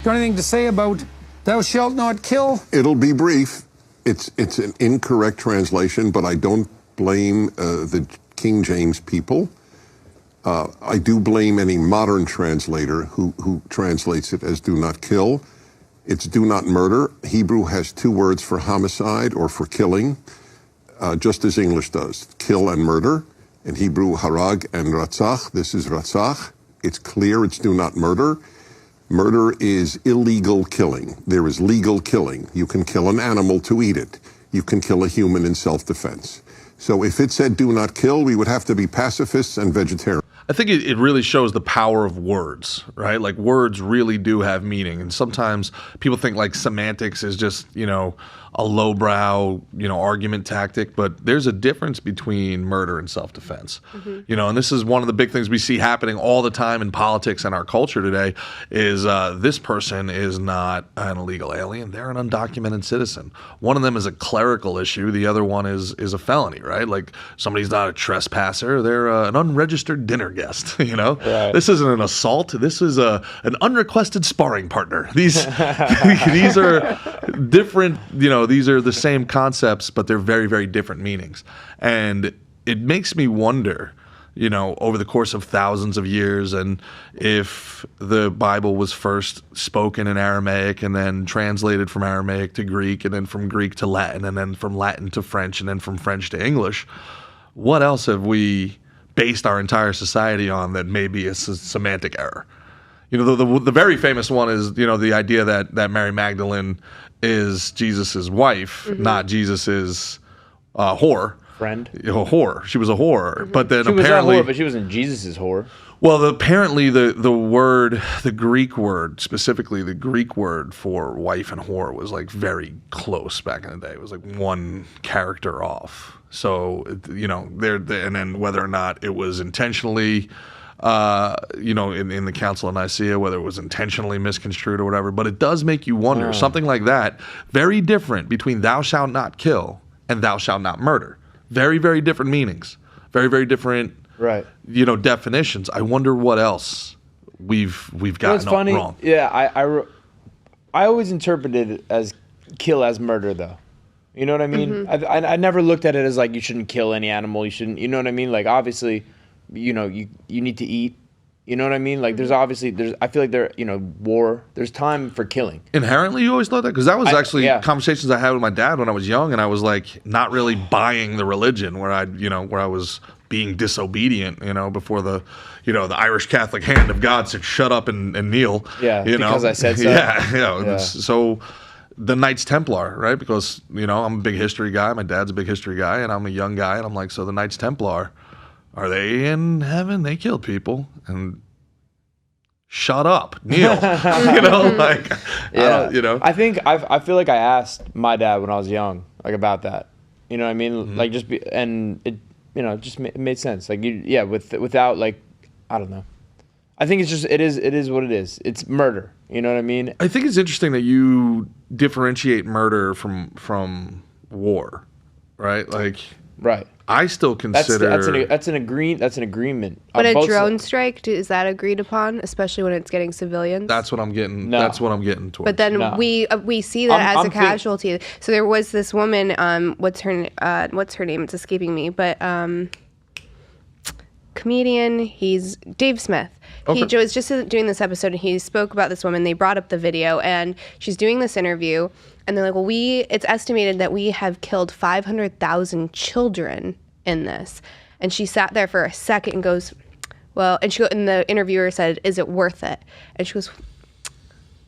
Got anything to say about thou shalt not kill? It'll be brief. It's an incorrect translation, but I don't blame the King James people. I do blame any modern translator who translates it as do not kill. It's do not murder. Hebrew has two words for homicide or for killing, just as English does. Kill and murder. In Hebrew, harag and ratzach. This is ratzach. It's clear it's do not murder. Murder is illegal killing. There is legal killing. You can kill an animal to eat it. You can kill a human in self-defense. So if it said do not kill, we would have to be pacifists and vegetarians. I think it really shows the power of words, right? Like words really do have meaning. And sometimes people think like semantics is just, a lowbrow, argument tactic. But there's a difference between murder and self-defense. Mm-hmm. And this is one of the big things we see happening all the time in politics and our culture today is this person is not an illegal alien. They're an undocumented citizen. One of them is a clerical issue. The other one is a felony, right? Like somebody's not a trespasser. They're an unregistered dinner guest, Right. This isn't an assault. This is an unrequested sparring partner. These are different, these are the same concepts, but they're very, very different meanings. And it makes me wonder, over the course of thousands of years, and if the Bible was first spoken in Aramaic and then translated from Aramaic to Greek and then from Greek to Latin and then from Latin to French and then from French to English, what else have we based our entire society on that may be a semantic error? The very famous one is, the idea that Mary Magdalene is Jesus's wife, mm-hmm. not Jesus's whore. Friend? A whore. She was a whore. Mm-hmm. But then she apparently... was a whore, but she wasn't Jesus's whore. Well, apparently the word, the Greek word, specifically the Greek word for wife and whore was like very close back in the day. It was like one character off. So, and then whether or not it was intentionally... in the Council of Nicaea, whether it was intentionally misconstrued or whatever, but it does make you wonder, something like that, very different between thou shalt not kill and thou shalt not murder. Very, very different meanings. Very, very different, right? Definitions. I wonder what else we've gotten wrong. Yeah, I always interpreted it as kill as murder, though. You know what I mean? Mm-hmm. I never looked at it as like you shouldn't kill any animal. You shouldn't. You know what I mean? Like obviously. You need to eat. You know what I mean? Like I feel like war. There's time for killing. Inherently, you always thought that? Because that was actually conversations I had with my dad when I was young, and I was like not really buying the religion where I was being disobedient, before the Irish Catholic hand of God said shut up and kneel. Yeah, because I said so. Yeah. So the Knights Templar, right? Because, I'm a big history guy. My dad's a big history guy, and I'm a young guy, and I'm like, so the Knights Templar, are they in heaven? They killed people. And shut up, kneel. I feel like I asked my dad when I was young, like about that. You know what I mean? Mm-hmm. Like it made sense. Like without like, I don't know. I think it is what it is. It's murder. You know what I mean? I think it's interesting that you differentiate murder from war, right? Like, right. I still consider that's an agreement. But a drone strike, is that agreed upon, especially when it's getting civilians? That's what I'm getting. No. That's what I'm getting towards. But then we see that as a casualty. So there was this woman. What's her name? It's escaping me. But comedian. He's Dave Smith. Okay. He was just doing this episode, and he spoke about this woman. They brought up the video, and she's doing this interview. And they're like, well, it's estimated that we have killed 500,000 children in this. And she sat there for a second and goes, well, and the interviewer said, is it worth it? And she goes,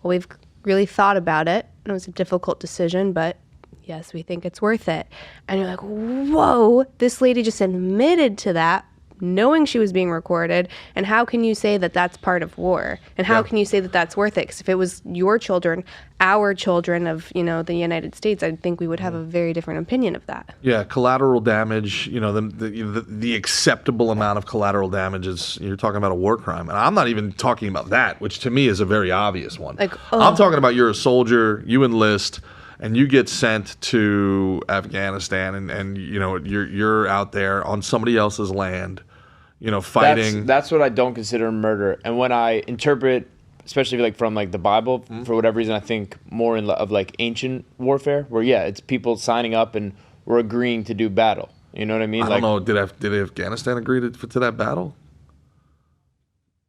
well, we've really thought about it. And it was a difficult decision, but yes, we think it's worth it. And you're like, whoa, this lady just admitted to that, knowing she was being recorded. And how can you say that that's part of war? And how can you say that that's worth it? Because if it was your children, our children of, the United States, I think we would have a very different opinion of that. Yeah, collateral damage, the acceptable amount of collateral damage is, you're talking about a war crime. And I'm not even talking about that, which to me is a very obvious one. I'm talking about you're a soldier, you enlist, and you get sent to Afghanistan and you're out there on somebody else's land, fighting. That's what I don't consider murder. And when I interpret especially like from like the Bible, for whatever reason, I think more of like ancient warfare, where it's people signing up and we're agreeing to do battle. You know what I mean? I don't know. Did Afghanistan agree to that battle?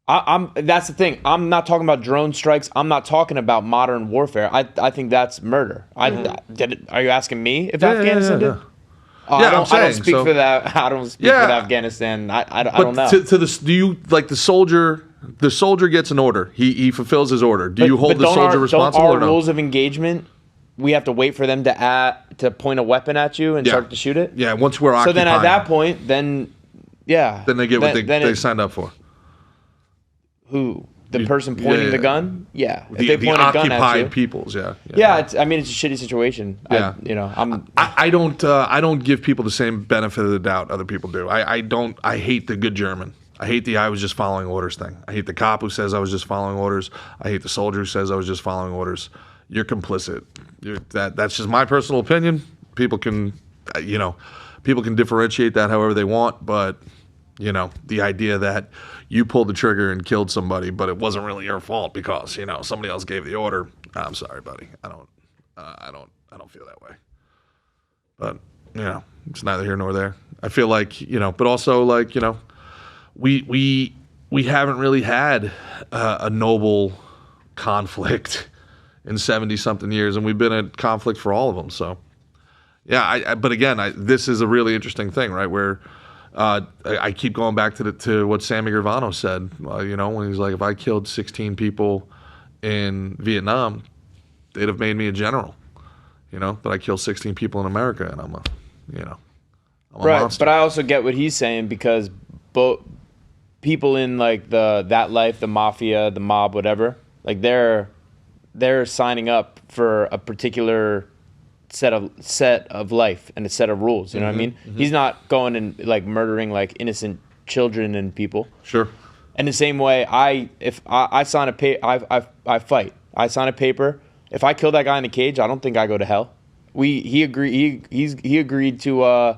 That's the thing. I'm not talking about drone strikes. I'm not talking about modern warfare. I think that's murder. Are you asking me if Afghanistan did? Oh, Yeah, I don't speak for that. I don't speak for Afghanistan. I don't know. Do you like the soldier? The soldier gets an order. He fulfills his order. Do you hold the soldier responsible don't or no? rules of engagement, we have to wait for them to point a weapon at you and start to shoot it? Yeah, once we're occupying. So then at that point, then they get what they signed up for. Who? The person pointing the gun? Yeah. If The they point a gun at you. occupied peoples, Yeah, it's a shitty situation. Yeah. I I don't give people the same benefit of the doubt other people do. I hate the good German. I hate the I was just following orders thing. I hate the cop who says I was just following orders. I hate the soldier who says I was just following orders. You're complicit. That's just my personal opinion. People can differentiate that however they want, but the idea that you pulled the trigger and killed somebody, but it wasn't really your fault because somebody else gave the order. I'm sorry, buddy. I don't feel that way. But it's neither here nor there. I feel like but also like we haven't really had a noble conflict in 70-something years, and we've been at conflict for all of them. So yeah, but again, this is a really interesting thing, right? Where I keep going back to what Sammy Gravano said, when he's like, if I killed 16 people in Vietnam, they'd have made me a general. But I killed 16 people in America, and I'm a monster. But I also get what he's saying, because both people in like that life, the mafia, the mob, whatever, like they're signing up for a particular set of life and a set of rules. You know what I mean? Mm-hmm. He's not going and like murdering like innocent children and people. Sure. In the same way, if I sign I fight. I sign a paper. If I kill that guy in the cage, I don't think I go to hell. He agreed to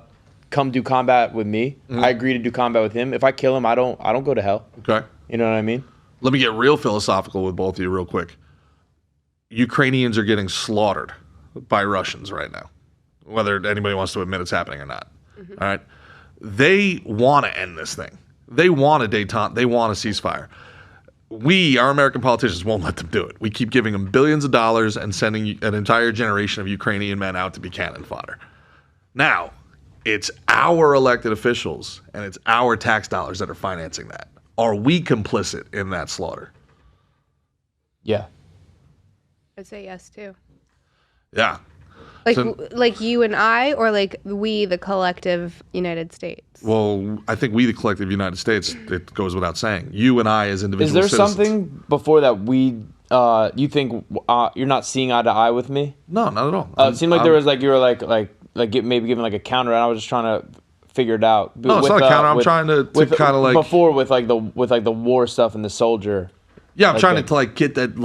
come do combat with me. Mm-hmm. I agree to do combat with him. If I kill him, I don't go to hell. Okay. You know what I mean? Let me get real philosophical with both of you real quick. Ukrainians are getting slaughtered by Russians right now, whether anybody wants to admit it's happening or not. Mm-hmm. All right. They want to end this thing. They want a détente. They want a ceasefire. Our American politicians won't let them do it. We keep giving them billions of dollars and sending an entire generation of Ukrainian men out to be cannon fodder. Now, it's our elected officials and it's our tax dollars that are financing that. Are we complicit in that slaughter? Yeah. I'd say yes, too. Yeah. Like you and I, or like we, the collective United States? Well, I think we, the collective United States, it goes without saying. You and I as individual citizens. Is there something before that you think you're not seeing eye to eye with me? No, not at all. It seemed like there was like, you were like maybe giving like a counter, and I was just trying to figure it out. No, it's not a counter. I'm trying to kind of like... Before with the war stuff and the soldier. Yeah, I'm trying to like get that,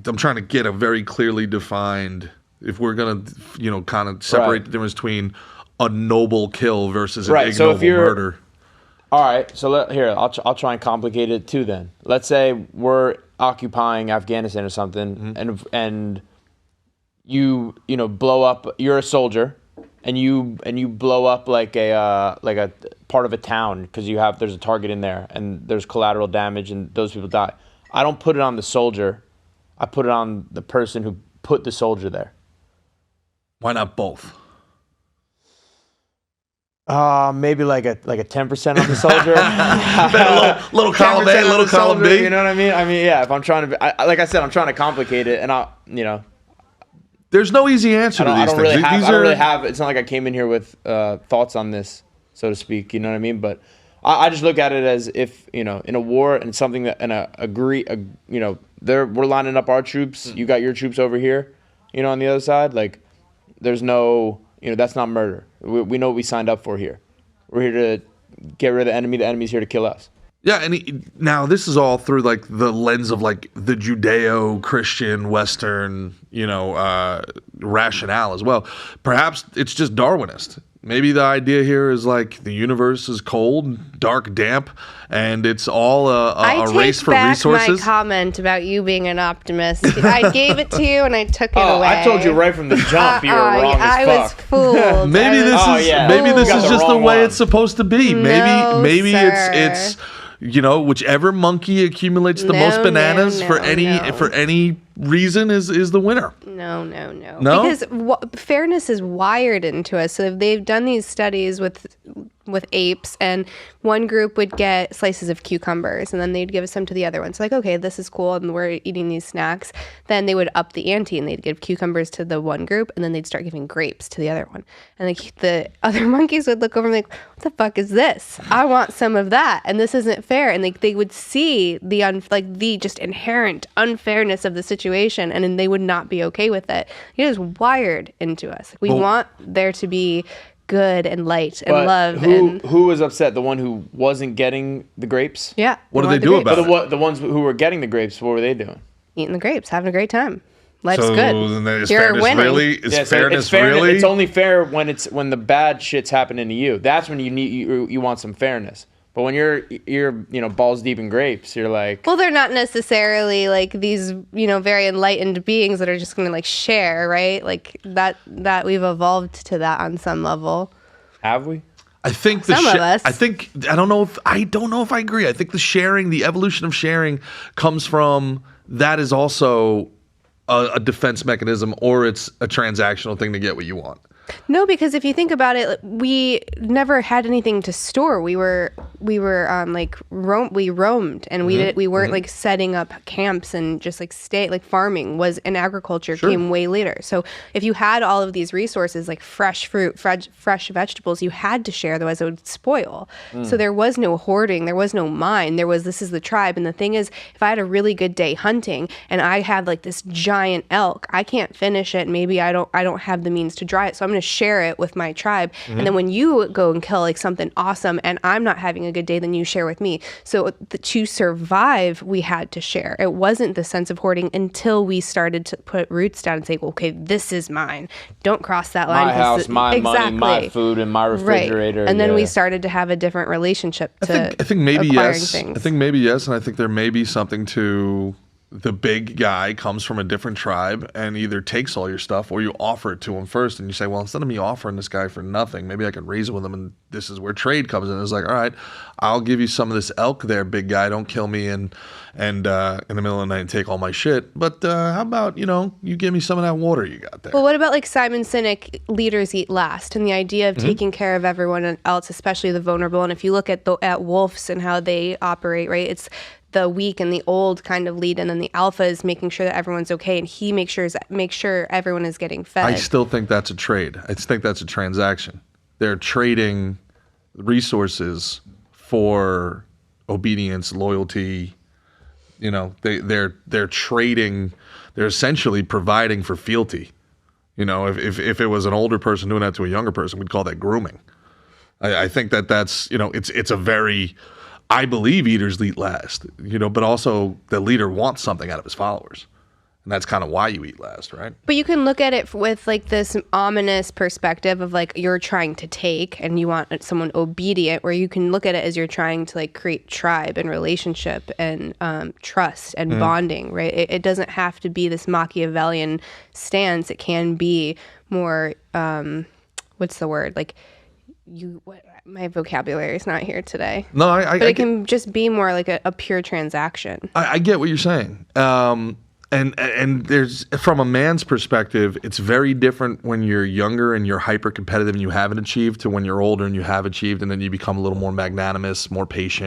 I'm trying to get a very clearly defined, if we're going to, kind of separate the difference between a noble kill versus an ignoble murder. All right, so I'll try and complicate it too then. Let's say we're occupying Afghanistan or something, mm-hmm. and you blow up, you're a soldier, and you blow up like a part of a town because there's a target in there and there's collateral damage and those people die. I don't put it on the soldier. I put it on the person who put the soldier there. Why not both? Maybe like a 10% on the soldier. little column A, little column B. You know what I mean? Yeah. If I'm trying to, like I said, I'm trying to complicate it, and There's no easy answer to these things. I don't really have. It's not like I came in here with thoughts on this, so to speak. You know what I mean? But I just look at it as if in a war and something that we're lining up our troops. You got your troops over here, on the other side. Like, there's no, that's not murder. We know what we signed up for here. We're here to get rid of the enemy. The enemy's here to kill us. Yeah, and now this is all through like the lens of like the Judeo-Christian Western, rationale as well. Perhaps it's just Darwinist. Maybe the idea here is like the universe is cold, dark, damp, and it's all a race for resources. I take back my comment about you being an optimist. I gave it to you and I took it away. I told you right from the jump you were wrong as fuck. I was fooled. Maybe this is just the way it's supposed to be. Maybe it's whichever monkey accumulates the most bananas for any reason is the winner. No. Because fairness is wired into us. So they've done these studies with apes, and one group would get slices of cucumbers, and then they'd give some to the other one. So like, okay, this is cool, and we're eating these snacks. Then they would up the ante, and they'd give cucumbers to the one group, and then they'd start giving grapes to the other one. And the other monkeys would look over and be like, what the fuck is this? I want some of that, and this isn't fair. And they would see the just inherent unfairness of the situation, and then they would not be okay with it. It is wired into us. We want there to be good and light and love. Who was upset? The one who wasn't getting the grapes? Yeah. What did they do about it? The ones who were getting the grapes, what were they doing? Eating the grapes, having a great time. Life's good. Is You're fairness winning. really? Is fairness really? It's only fair when the bad shit's happening to you. That's when you want some fairness. But when you're balls deep in grapes, you're like, well, they're not necessarily like these very enlightened beings that are just going to like share, right? Like that we've evolved to that on some level. Have we? I think some of us. I don't know if I agree. I think the evolution of sharing comes from that is also a defense mechanism, or it's a transactional thing to get what you want. No, because if you think about it, we never had anything to store. We roamed, and we weren't like setting up camps and just like farming was in agriculture came way later. So if you had all of these resources like fresh fruit, fresh vegetables, you had to share, otherwise it would spoil. So there was no hoarding, there was no mine. This is the tribe. And the thing is, if I had a really good day hunting and I had like this giant elk, I can't finish it. Maybe I don't have the means to dry it, so I'm going to share it with my tribe. And then when you go and kill like something awesome and I'm not having a good day, then you share with me. So to survive, we had to share. It wasn't the sense of hoarding until we started to put roots down and say, well, okay, this is mine. Don't cross that line. My house, my money, my food, and my refrigerator. Right. And then we started to have a different relationship to I think maybe acquiring yes. things. I think maybe yes, and I think there may be something to the big guy comes from a different tribe and either takes all your stuff or you offer it to him first, and you say, well, instead of me offering this guy for nothing, maybe I can raise it with him, and this is where trade comes in. It's like, all right, I'll give you some of this elk there, big guy. Don't kill me and in the middle of the night and take all my shit. But how about, you give me some of that water you got there. Well, what about like Simon Sinek, leaders eat last, and the idea of taking care of everyone else, especially the vulnerable. And if you look at wolves and how they operate, right, it's the weak and the old kind of lead, and then the alpha is making sure that everyone's okay, and he makes sure everyone is getting fed. I still think that's a trade. I think that's a transaction. They're trading resources for obedience, loyalty. They're trading. They're essentially providing for fealty. If it was an older person doing that to a younger person, we'd call that grooming. I think that's it's a very. I believe eaters eat last, but also the leader wants something out of his followers. And that's kind of why you eat last, right? But you can look at it with like this ominous perspective of like you're trying to take and you want someone obedient, where you can look at it as you're trying to like create tribe and relationship and trust and bonding, right? It doesn't have to be this Machiavellian stance. It can be more, what's the word? Like my vocabulary is not here today. No, but it can just be more like a pure transaction. I get what you're saying. And there's, from a man's perspective, it's very different when you're younger and you're hyper competitive and you haven't achieved, to when you're older and you have achieved, and then you become a little more magnanimous, more patient,